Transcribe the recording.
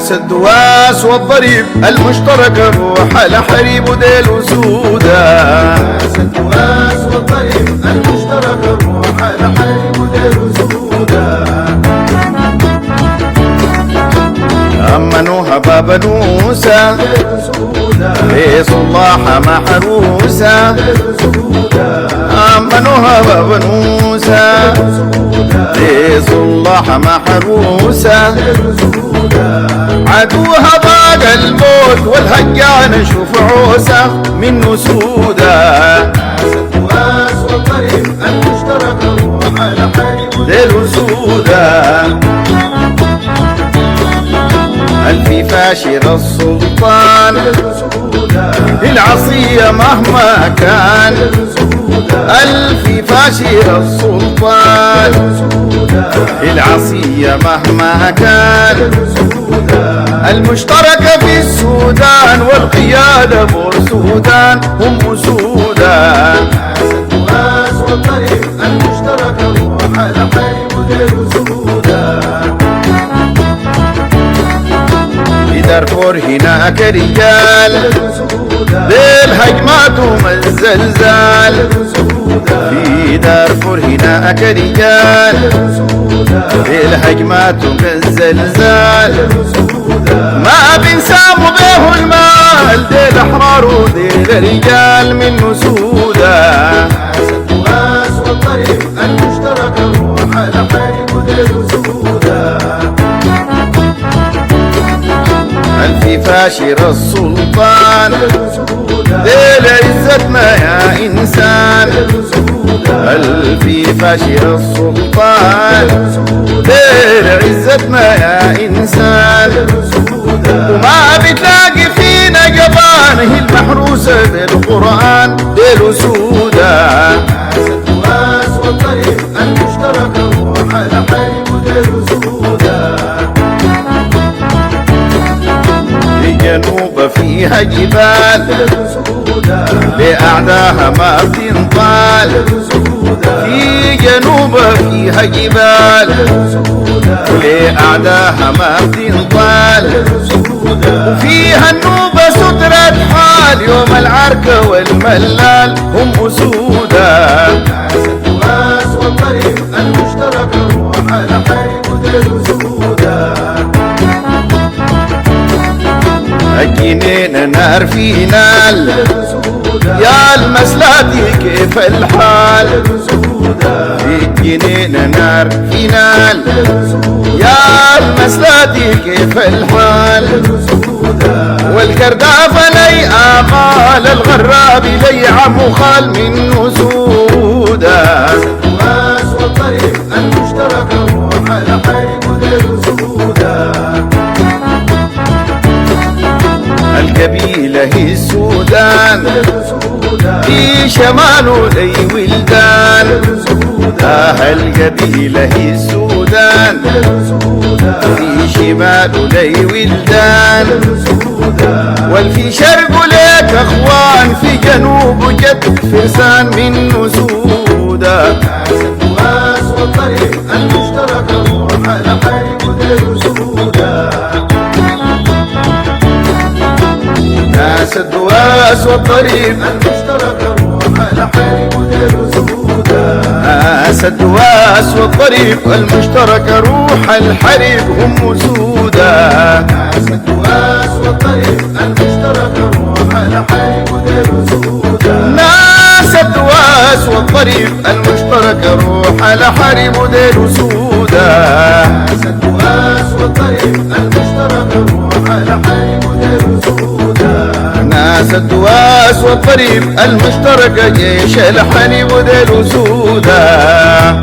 ناس الدواس والضريب المشترك الروح الحريب ديل وسودا. ناس الدواس والضريب المشترك الروح الحريب ديل وسودا. أمنوها باب نوسى ليس الله محروسة. أمنوها باب نوسى ليس الله محروسة. عدوها ضاق الموت والهجان شوف عوسة من سودة. ناس الدواس والضريب المشترك الروح الحريب ديل وسودة. الفي فاشر السلطان العصية مهما كان. الفي فاشر السلطان العصية مهما كان. المشتركة في السودان والقيادة بورسودان هم سودان. ناس الدواس والضريب المشترك الروح الحريب ديل وسودان. في دارفور هناك رجال بالهجمات والزلزال. في دارفور هناك رجال بالهجمات والزلزال. ما بنساموا به المال ديل احرار وديل رجال من سودا. ناس الدواس والضريب المشترك الروح الحريب ديل وسودان. الفي فاشر السلطان ديل عزتنا يا إنسان. الفي فاشر السلطان ديل عزتنا يا إنسان. وما بتلاقي فينا جبانه المحروسة بالقرآن ديل سودا. ناس الدواس والضريب المشترك الروح الحريب ديل وسودان. في جنوب فيها جبال لأعداها ما بتنطال. في جنوب فيها جبال ولأعداها ما بتنطال. وفيها النوبة سترة حال يوم العركة والملال هم سودا. ناس الدواس والضريب المشترك الروح الحريب ديل وسودان. الجنين نار في نال يا المسلاتي كيف الحال. في الجنين نار في نال يا المسلاتي كيف الحال. والكردافة لي آمال الغراب لي عمو خال من سودا. الدواس والضريب المشترك الروح الحريب ديل وسودان. القبيلة هي السودان في شماله لي ولدان. القبيلة هي السودان في شماله لي ولدان. والفي شرقه ليك اخوان في جنوبه جد فرسان من سودا. ناس الدواس والضريب المشترك الروح الحريب ديل وسودان. ناس الدواس والضريب المشترك الروح الحريب ديل وسودان. ناس الدواس والضريب المشترك روح الحريب هم سودا. ناس الدواس والضريب المشترك الروح الحريب ديل وسودان. ناس الدواس والضريب المشترك روح الحريب ديل سودا. ناس الدواس والضريب المشترك الروح الحريب ديل وسودان. ناس الدواس والضريب المشترك جيش الحريب ديل سودا.